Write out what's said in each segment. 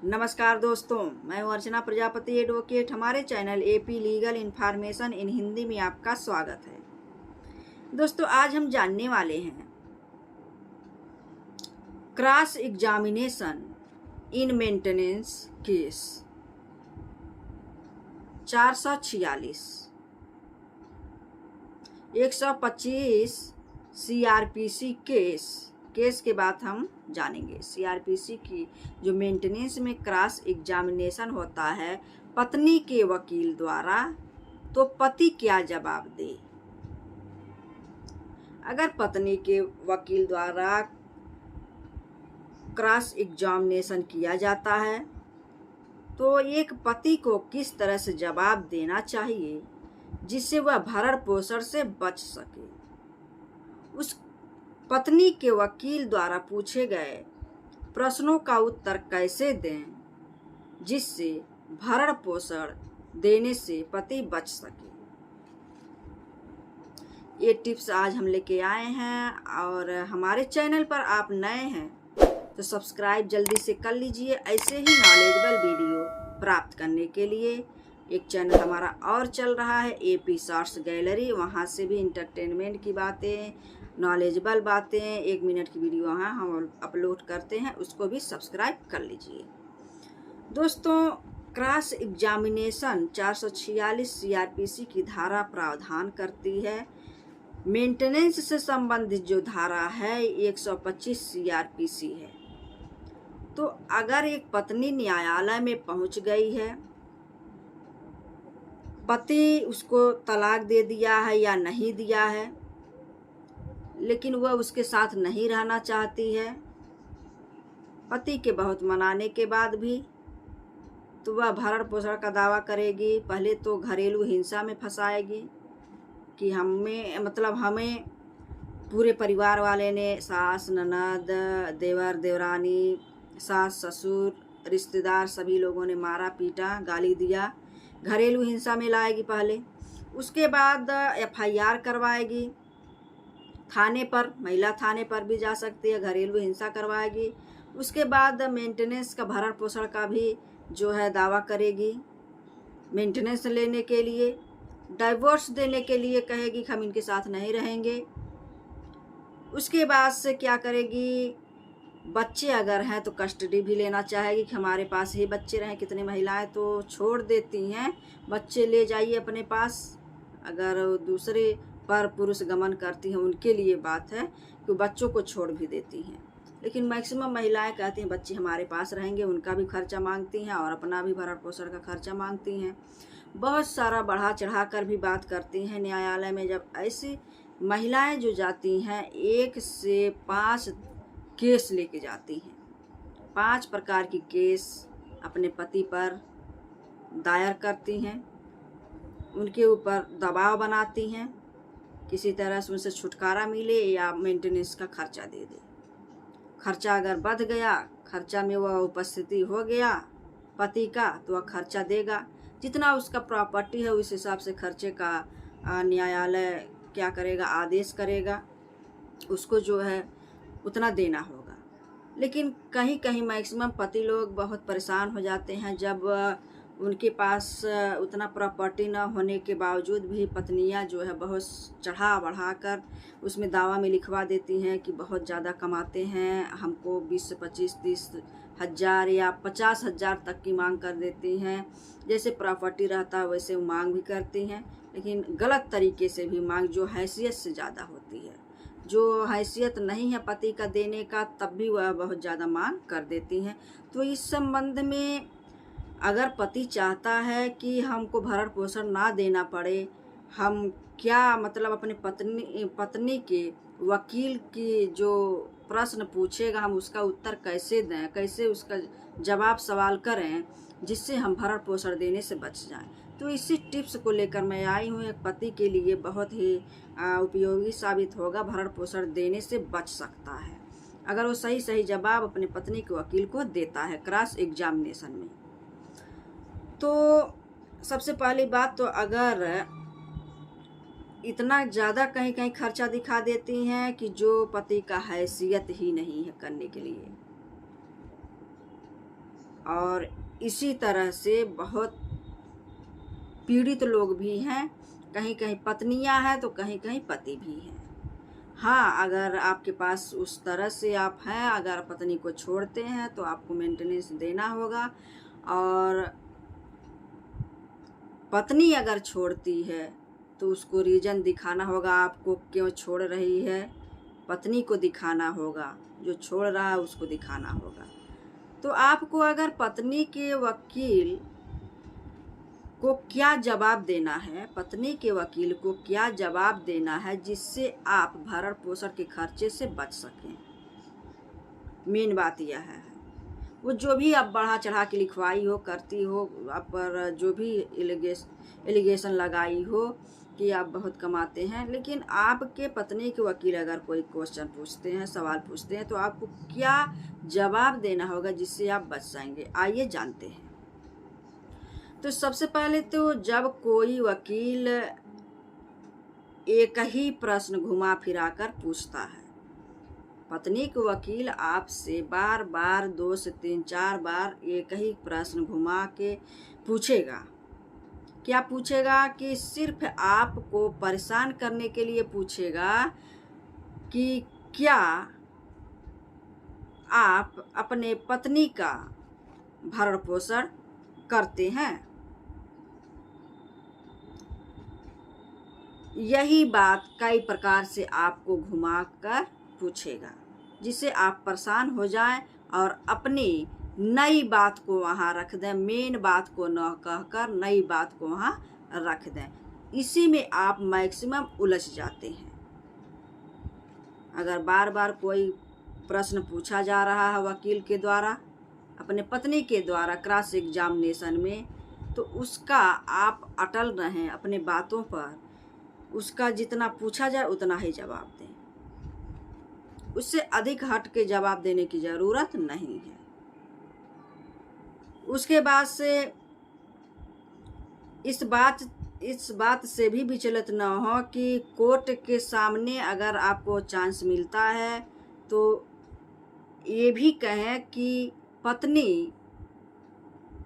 नमस्कार दोस्तों, मैं हूं अर्चना प्रजापति एडवोकेट। हमारे channel AP legal information in Hindi में आपका स्वागत है। दोस्तों, आज हम जानने वाले हैं cross examination in maintenance case 446 125 CrPC case के बाद हम जानेंगे। सीआरपीसी की जो मेंटेनेंस में क्रॉस एग्जामिनेशन होता है पत्नी के वकील द्वारा, तो पति क्या जवाब दे। अगर पत्नी के वकील द्वारा क्रॉस एग्जामिनेशन किया जाता है तो एक पति को किस तरह से जवाब देना चाहिए जिससे वह भरण पोषण से बच सके। उस पत्नी के वकील द्वारा पूछे गए प्रश्नों का उत्तर कैसे दें जिससे भरण पोषण देने से पति बच सके। ये टिप्स आज हम लेके आए हैं और हमारे चैनल पर आप नए हैं तो सब्सक्राइब जल्दी से कर लीजिए। ऐसे ही नॉलेजेबल वीडियो प्राप्त करने के लिए एक चैनल हमारा और चल रहा है एपी शॉर्ट्स गैलरी, वहाँ से भी इंटरटेनमेंट की बातें, नॉलेजेबल बातें, 1 मिनट की वीडियो वहाँ हम अपलोड करते हैं, उसको भी सब्सक्राइब कर लीजिए। दोस्तों, क्रॉस एग्जामिनेशन 446 सीआरपीसी की धारा प्रावधान करती है। मेंटेनेंस से संबंधित जो धारा है 125 सीआरपीसी है। तो अगर एक पत्नी न्यायालय में पहुंच गई है, पति उसको तलाक दे दिया है या नहीं दिया है, लेकिन वह उसके साथ नहीं रहना चाहती है, पति के बहुत मनाने के बाद भी, तो वह भरण पोषण का दावा करेगी। पहले तो घरेलू हिंसा में फंसाएगी कि हमें पूरे परिवार वाले ने, सास, ननद, देवर, देवरानी, सास, ससुर, रिश्तेदार सभी लोगों ने मारा, पीटा, गाली दिया। घरेलू हिंसा में लाएगी पहले। उसके बाद एफआईआर करवाएगी थाने पर, महिला थाने पर भी जा सकती है, घरेलू हिंसा करवाएगी। उसके बाद मेंटेनेंस का, भरण पोषण का भी जो है दावा करेगी। मेंटेनेंस लेने के लिए, डाइवोर्स देने के लिए कहेगी कि हम इनके साथ नहीं रहेंगे। उसके बाद से क्या करेगी, बच्चे अगर हैं तो कस्टडी भी लेना चाहेगी कि हमारे पास ही बच्चे रहें। कितनी महिलाएं तो छोड़ देती हैं, बच्चे ले जाइए अपने पास। अगर दूसरे पर पुरुष गमन करती हैं उनके लिए बात है कि बच्चों को छोड़ भी देती हैं, लेकिन मैक्सिमम महिलाएं कहती हैं बच्चे हमारे पास रहेंगे। उनका भी खर्चा मांगती हैं और अपना भी भरण पोषण का खर्चा मांगती हैं। बहुत सारा बढ़ा चढ़ा कर भी बात करती हैं न्यायालय में। जब ऐसी महिलाएं जो जाती हैं 1 से 5 केस लेके जाती हैं, 5 प्रकार की केस अपने पति पर दायर करती हैं, उनके ऊपर दबाव बनाती हैं, किसी तरह से उनसे छुटकारा मिले या मेंटेनेंस का खर्चा दे दे। खर्चा अगर बढ़ गया, खर्चा में वह उपस्थिति हो गया पति का, तो वह खर्चा देगा। जितना उसका प्रॉपर्टी है उस हिसाब से खर्चे का न्यायालय क्या करेगा, आदेश करेगा, उसको जो है उतना देना होगा। लेकिन कहीं कहीं मैक्सिमम पति लोग बहुत परेशान हो जाते हैं जब उनके पास उतना प्रॉपर्टी न होने के बावजूद भी पत्नियां जो है बहुत चढ़ा बढ़ा कर उसमें दावा में लिखवा देती हैं कि बहुत ज़्यादा कमाते हैं, हमको 20 से 25, 30 हज़ार या 50 हज़ार तक की मांग कर देती हैं। जैसे प्रॉपर्टी रहता है वैसे वो मांग भी करती हैं, लेकिन गलत तरीके से भी मांग, जो हैसियत से ज़्यादा होती है। जो हैसियत नहीं है पति का देने का, तब भी वह बहुत ज़्यादा मांग कर देती हैं। तो इस संबंध में अगर पति चाहता है कि हमको भरण पोषण ना देना पड़े, हम क्या अपने पत्नी के वकील की जो प्रश्न पूछेगा हम उसका उत्तर कैसे दें, कैसे उसका जवाब सवाल करें जिससे हम भरण पोषण देने से बच जाएं। तो इसी टिप्स को लेकर मैं आई हूँ। एक पति के लिए बहुत ही उपयोगी साबित होगा, भरण पोषण देने से बच सकता है अगर वो सही सही जवाब अपने पत्नी के वकील को देता है क्रॉस एग्जामिनेशन में। तो सबसे पहली बात तो अगर इतना ज़्यादा कहीं कहीं खर्चा दिखा देती हैं कि जो पति का हैसियत ही नहीं है करने के लिए, और इसी तरह से बहुत पीड़ित लोग भी हैं। कहीं कहीं पत्नियां हैं तो कहीं कहीं पति भी हैं। हाँ, अगर आपके पास उस तरह से आप हैं, अगर पत्नी को छोड़ते हैं तो आपको मेंटेनेंस देना होगा। और पत्नी अगर छोड़ती है तो उसको रीज़न दिखाना होगा, आपको क्यों छोड़ रही है। पत्नी को दिखाना होगा, जो छोड़ रहा है उसको दिखाना होगा। तो आपको अगर पत्नी के वकील को क्या जवाब देना है, पत्नी के वकील को क्या जवाब देना है जिससे आप भरण पोषण के खर्चे से बच सकें। मेन बात यह है, वो जो भी आप बढ़ा चढ़ा के लिखवाई हो, करती हो, आप पर जो भी एलिगेशन लगाई हो कि आप बहुत कमाते हैं, लेकिन आपके पत्नी के वकील अगर कोई क्वेश्चन पूछते हैं, सवाल पूछते हैं, तो आपको क्या जवाब देना होगा जिससे आप बच जाएंगे। आइए जानते हैं। तो सबसे पहले तो जब कोई वकील एक ही प्रश्न घुमा फिरा कर पूछता है, पत्नी के वकील आपसे बार बार 2 से 3 4 बार एक ही प्रश्न घुमा के पूछेगा। क्या पूछेगा? कि सिर्फ आपको परेशान करने के लिए पूछेगा कि क्या आप अपने पत्नी का भरण पोषण करते हैं। यही बात कई प्रकार से आपको घुमाकर पूछेगा, जिससे आप परेशान हो जाएं और अपनी नई बात को वहाँ रख दें, मेन बात को न कहकर नई बात को वहाँ रख दें। इसी में आप मैक्सिमम उलझ जाते हैं। अगर बार बार कोई प्रश्न पूछा जा रहा है वकील के द्वारा, अपने पत्नी के द्वारा क्रॉस एग्जामिनेशन में, तो उसका आप अटल रहें अपने बातों पर। उसका जितना पूछा जाए उतना ही जवाब दें, उससे अधिक हट के जवाब देने की ज़रूरत नहीं है। उसके बाद से इस बात से भी विचलित न हो कि कोर्ट के सामने अगर आपको चांस मिलता है तो ये भी कहें कि पत्नी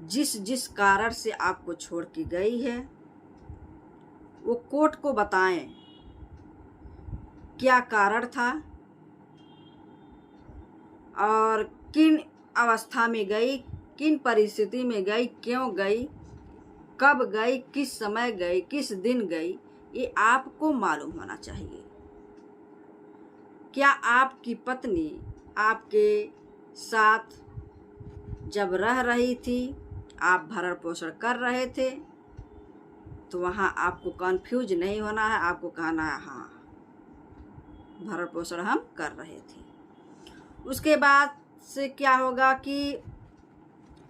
जिस कारण से आपको छोड़ के गई है वो कोर्ट को बताएं क्या कारण था और किन अवस्था में गई, किन परिस्थिति में गई, क्यों गई, कब गई, किस समय गई, किस दिन गई, ये आपको मालूम होना चाहिए। क्या आपकी पत्नी आपके साथ जब रह रही थी, आप भरण पोषण कर रहे थे, तो वहाँ आपको कंफ्यूज नहीं होना है। आपको कहना है हाँ, भरण पोषण हम कर रहे थे। उसके बाद से क्या होगा कि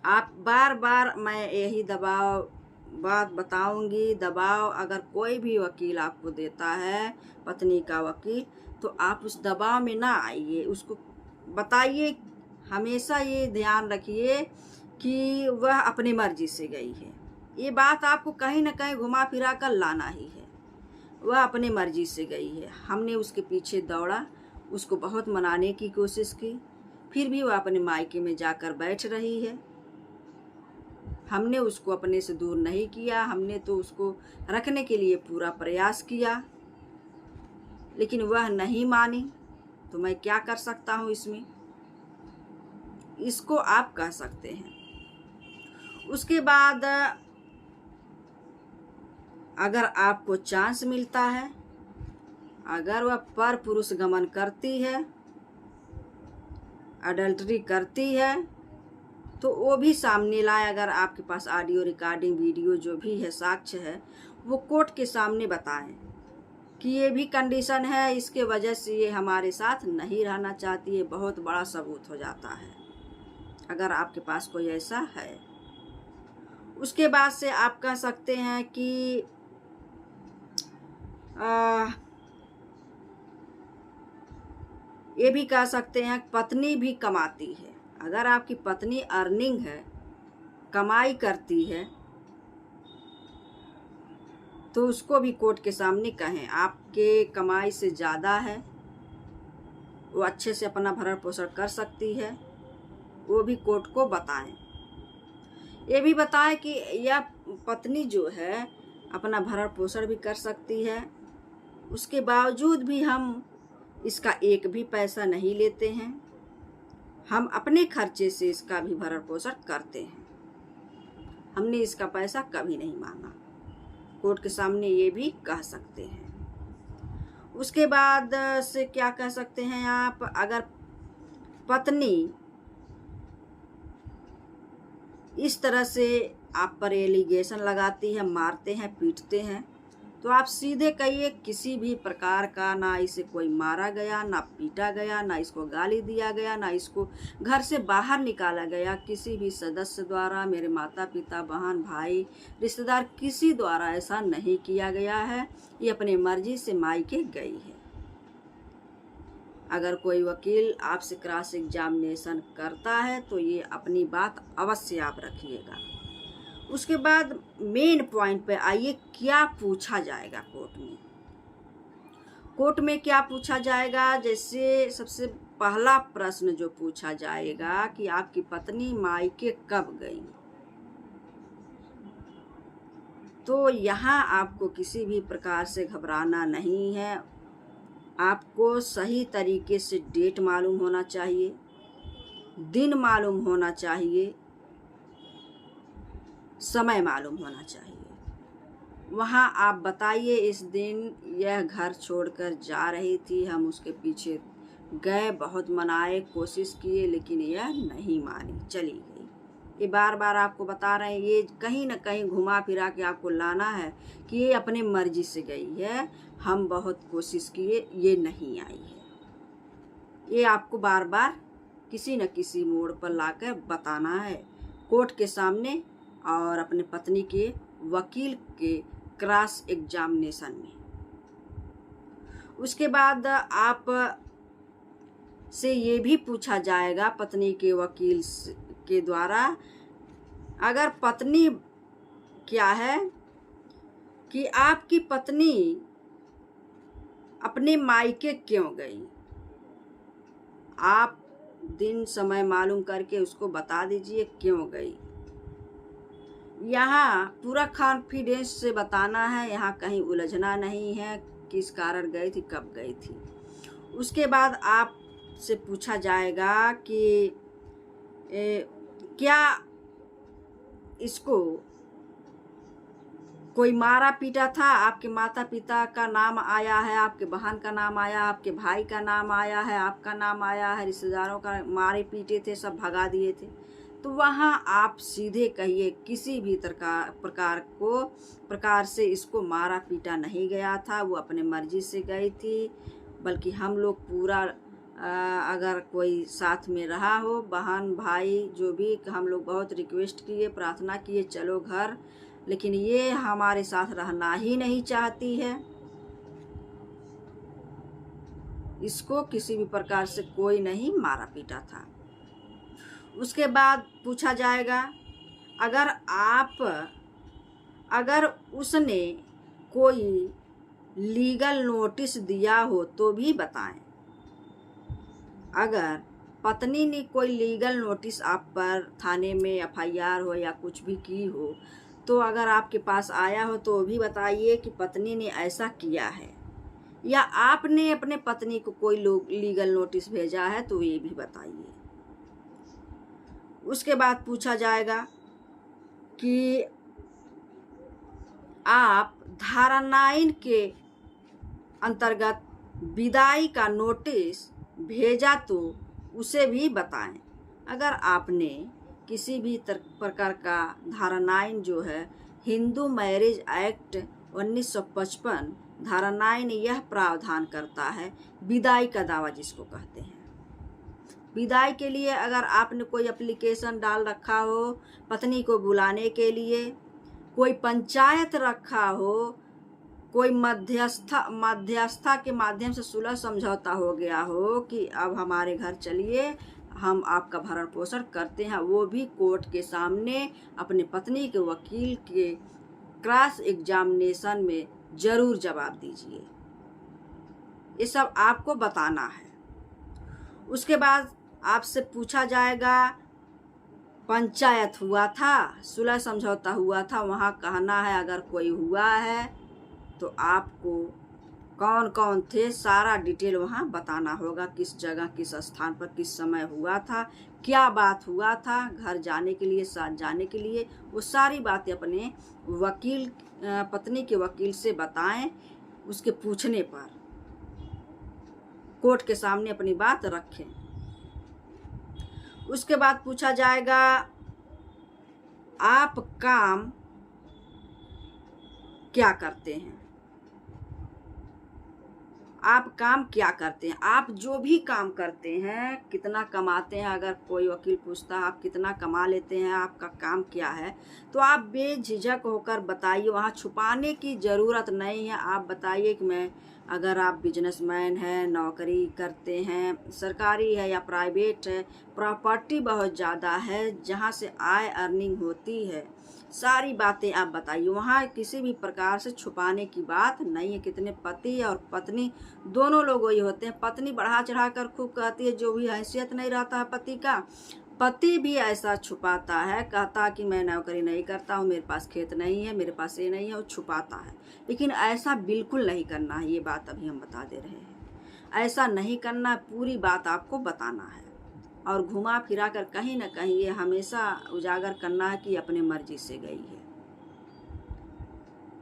आप बार बार, मैं यही बात बताऊंगी, दबाव अगर कोई भी वकील आपको देता है, पत्नी का वकील, तो आप उस दबाव में ना आइए। उसको बताइए, हमेशा ये ध्यान रखिए कि वह अपनी मर्जी से गई है। ये बात आपको कहीं ना कहीं घुमा फिरा कर लाना ही है। वह अपनी मर्जी से गई है, हमने उसके पीछे दौड़ा, उसको बहुत मनाने की कोशिश की, फिर भी वह अपने मायके में जाकर बैठ रही है। हमने उसको अपने से दूर नहीं किया, हमने तो उसको रखने के लिए पूरा प्रयास किया, लेकिन वह नहीं मानी। तो मैं क्या कर सकता हूँ इसमें? इसको आप कह सकते हैं। उसके बाद अगर आपको चांस मिलता है, अगर वह पर पुरुष गमन करती है, अडल्टरी करती है, तो वो भी सामने लाए। अगर आपके पास ऑडियो रिकॉर्डिंग, वीडियो जो भी है, साक्ष्य है, वो कोर्ट के सामने बताएं कि ये भी कंडीशन है, इसके वजह से ये हमारे साथ नहीं रहना चाहती है। बहुत बड़ा सबूत हो जाता है अगर आपके पास कोई ऐसा है। उसके बाद से आप कह सकते हैं कि ये भी कह सकते हैं पत्नी भी कमाती है। अगर आपकी पत्नी अर्निंग है, कमाई करती है, तो उसको भी कोर्ट के सामने कहें आपके कमाई से ज़्यादा है, वो अच्छे से अपना भरण पोषण कर सकती है, वो भी कोर्ट को बताएं। ये भी बताएं कि यह पत्नी जो है अपना भरण पोषण भी कर सकती है, उसके बावजूद भी हम इसका एक भी पैसा नहीं लेते हैं, हम अपने खर्चे से इसका भी भरण पोषण करते हैं, हमने इसका पैसा कभी नहीं मांगा। कोर्ट के सामने ये भी कह सकते हैं। उसके बाद से क्या कह सकते हैं आप, अगर पत्नी इस तरह से आप पर एलिगेशन लगाती है, मारते हैं, पीटते हैं, तो आप सीधे कहिए किसी भी प्रकार का ना इसे कोई मारा गया, ना पीटा गया, ना इसको गाली दिया गया, ना इसको घर से बाहर निकाला गया, किसी भी सदस्य द्वारा, मेरे माता पिता, बहन, भाई, रिश्तेदार, किसी द्वारा ऐसा नहीं किया गया है। ये अपने मर्जी से मायके गई है। अगर कोई वकील आपसे क्रॉस एग्जामिनेशन करता है तो ये अपनी बात अवश्य आप रखिएगा। उसके बाद मेन पॉइंट पे आइए, क्या पूछा जाएगा कोर्ट में। कोर्ट में क्या पूछा जाएगा, जैसे सबसे पहला प्रश्न जो पूछा जाएगा कि आपकी पत्नी मायके कब गई। तो यहाँ आपको किसी भी प्रकार से घबराना नहीं है। आपको सही तरीके से डेट मालूम होना चाहिए, दिन मालूम होना चाहिए, समय मालूम होना चाहिए। वहाँ आप बताइए इस दिन यह घर छोड़कर जा रही थी, हम उसके पीछे गए, बहुत मनाए, कोशिश किए, लेकिन यह नहीं मानी, चली गई। ये बार बार आपको बता रहे हैं, ये कहीं ना कहीं घुमा फिरा के आपको लाना है कि ये अपने मर्जी से गई है, हम बहुत कोशिश किए, ये नहीं आई है। ये आपको बार बार किसी न किसी मोड़ पर लाकर बताना है कोर्ट के सामने और अपने पत्नी के वकील के क्रॉस एग्जामिनेशन में। उसके बाद आप से ये भी पूछा जाएगा पत्नी के वकील के द्वारा, अगर पत्नी क्या है कि आपकी पत्नी अपने मायके क्यों गई, आप दिन समय मालूम करके उसको बता दीजिए क्यों गई। यहाँ पूरा कॉन्फिडेंस से बताना है, यहाँ कहीं उलझना नहीं है, किस कारण गई थी, कब गई थी। उसके बाद आप से पूछा जाएगा कि क्या इसको कोई मारा पीटा था, आपके माता पिता का नाम आया है, आपके बहन का नाम आया, आपके भाई का नाम आया है, आपका नाम आया है, रिश्तेदारों का मारे पीटे थे, सब भगा दिए थे। तो वहाँ आप सीधे कहिए किसी भी प्रकार से इसको मारा पीटा नहीं गया था, वो अपने मर्जी से गई थी, बल्कि हम लोग पूरा अगर कोई साथ में रहा हो, बहन भाई जो भी, हम लोग बहुत रिक्वेस्ट किए, प्रार्थना किए, चलो घर, लेकिन ये हमारे साथ रहना ही नहीं चाहती है। इसको किसी भी प्रकार से कोई नहीं मारा पीटा था। उसके बाद पूछा जाएगा, अगर उसने कोई लीगल नोटिस दिया हो तो भी बताएं। अगर पत्नी ने कोई लीगल नोटिस आप पर थाने में एफआईआर हो या कुछ भी की हो, तो अगर आपके पास आया हो तो भी बताइए कि पत्नी ने ऐसा किया है, या आपने अपने पत्नी को कोई लीगल नोटिस भेजा है तो ये भी बताइए। उसके बाद पूछा जाएगा कि आप धारा 9 के अंतर्गत विदाई का नोटिस भेजा तो उसे भी बताएं। अगर आपने किसी भी प्रकार का धारा 9 जो है हिंदू मैरिज एक्ट 1955 धारा 9 यह प्रावधान करता है विदाई का दावा जिसको कहते हैं। विदाई के लिए अगर आपने कोई एप्लीकेशन डाल रखा हो पत्नी को बुलाने के लिए, कोई पंचायत रखा हो, कोई मध्यस्थता के माध्यम से सुलह समझौता हो गया हो कि अब हमारे घर चलिए, हम आपका भरण पोषण करते हैं, वो भी कोर्ट के सामने अपने पत्नी के वकील के क्रॉस एग्जामिनेशन में जरूर जवाब दीजिए। ये सब आपको बताना है। उसके बाद आपसे पूछा जाएगा पंचायत हुआ था, सुलह समझौता हुआ था, वहाँ कहना है अगर कोई हुआ है तो आपको कौन कौन थे सारा डिटेल वहाँ बताना होगा, किस जगह किस स्थान पर किस समय हुआ था, क्या बात हुआ था, घर जाने के लिए साथ जाने के लिए, वो सारी बातें अपने वकील पत्नी के वकील से बताएं। उसके पूछने पर कोर्ट के सामने अपनी बात रखें। उसके बाद पूछा जाएगा आप काम क्या करते हैं, आप काम क्या करते हैं, आप जो भी काम करते हैं कितना कमाते हैं। अगर कोई वकील पूछता है आप कितना कमा लेते हैं, आपका काम क्या है, तो आप बेझिझक होकर बताइए, वहाँ छुपाने की ज़रूरत नहीं है। आप बताइए कि मैं, अगर आप बिजनेसमैन हैं, नौकरी करते हैं, सरकारी है या प्राइवेट है, प्रॉपर्टी बहुत ज़्यादा है, जहाँ से आय अर्निंग होती है, सारी बातें आप बताइए। वहाँ किसी भी प्रकार से छुपाने की बात नहीं है। कितने पति और पत्नी दोनों लोग वही होते हैं। पत्नी बढ़ा चढ़ा कर खूब कहती है, जो भी हैसियत नहीं रहता है पति का, पति भी ऐसा छुपाता है, कहता कि मैं नौकरी नहीं करता हूँ, मेरे पास खेत नहीं है, मेरे पास ये नहीं है, वो छुपाता है। लेकिन ऐसा बिल्कुल नहीं करना है, ये बात अभी हम बता दे रहे हैं। ऐसा नहीं करना, पूरी बात आपको बताना है और घुमा फिरा कर कहीं ना कहीं ये हमेशा उजागर करना है कि अपने मर्जी से गई है।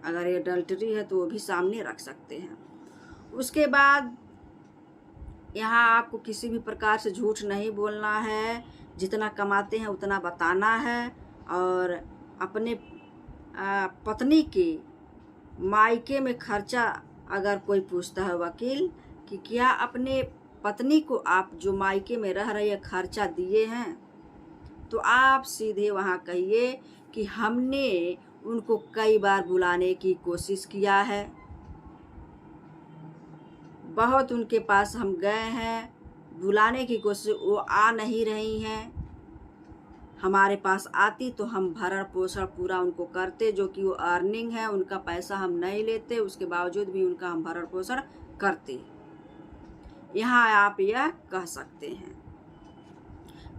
अगर ये अडल्टरी है तो वो भी सामने रख सकते हैं। उसके बाद यहाँ आपको किसी भी प्रकार से झूठ नहीं बोलना है, जितना कमाते हैं उतना बताना है। और अपने पत्नी के मायके में खर्चा अगर कोई पूछता है वकील कि क्या अपने पत्नी को आप जो मायके में रह रही है खर्चा दिए हैं, तो आप सीधे वहाँ कहिए कि हमने उनको कई बार बुलाने की कोशिश किया है, बहुत उनके पास हम गए हैं, बुलाने की कोशिश, वो आ नहीं रही हैं। हमारे पास आती तो हम भरण पोषण पूरा उनको करते, जो कि वो अर्निंग है, उनका पैसा हम नहीं लेते, उसके बावजूद भी उनका हम भरण पोषण करते। यहाँ आप यह कह सकते हैं।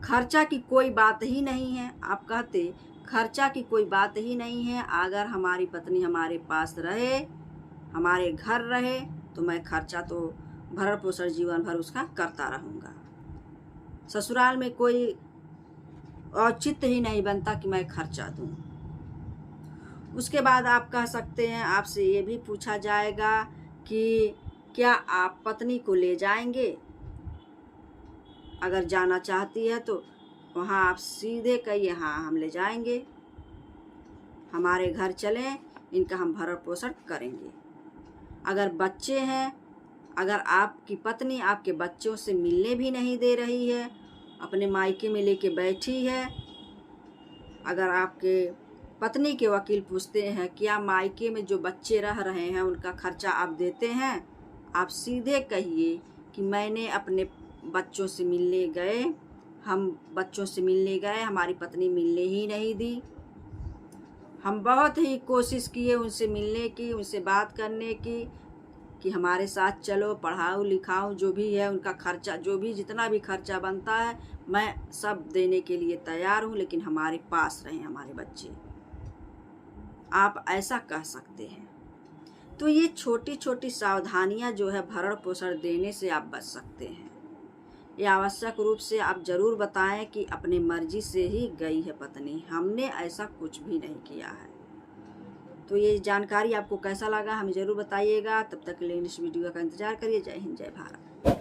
खर्चा की कोई बात ही नहीं है, आप कहते खर्चा की कोई बात ही नहीं है। अगर हमारी पत्नी हमारे पास रहे, हमारे घर रहे, तो मैं खर्चा तो भरण पोषण जीवन भर उसका करता रहूँगा। ससुराल में कोई औचित्य ही नहीं बनता कि मैं खर्चा दूँ। उसके बाद आप कह सकते हैं, आपसे ये भी पूछा जाएगा कि क्या आप पत्नी को ले जाएंगे। अगर जाना चाहती है तो वहाँ आप सीधे कहिए हाँ हम ले जाएंगे, हमारे घर चलें, इनका हम भरण पोषण करेंगे। अगर बच्चे हैं, अगर आपकी पत्नी आपके बच्चों से मिलने भी नहीं दे रही है, अपने मायके में लेके बैठी है, अगर आपके पत्नी के वकील पूछते हैं क्या मायके में जो बच्चे रह रहे हैं उनका खर्चा आप देते हैं, आप सीधे कहिए कि मैंने अपने बच्चों से मिलने गए, हम बच्चों से मिलने गए, हमारी पत्नी मिलने ही नहीं दी, हम बहुत ही कोशिश किए उनसे मिलने की, उनसे बात करने की कि हमारे साथ चलो, पढ़ाओ लिखाओ, जो भी है उनका खर्चा, जो भी जितना भी खर्चा बनता है मैं सब देने के लिए तैयार हूँ, लेकिन हमारे पास रहें हमारे बच्चे। आप ऐसा कह सकते हैं। तो ये छोटी छोटी सावधानियां जो है भरण पोषण देने से आप बच सकते हैं। ये आवश्यक रूप से आप जरूर बताएं कि अपनी मर्जी से ही गई है पत्नी, हमने ऐसा कुछ भी नहीं किया है। तो ये जानकारी आपको कैसा लगा हमें ज़रूर बताइएगा। तब तक के लिए इस वीडियो का इंतजार करिए। जय हिंद, जय भारत।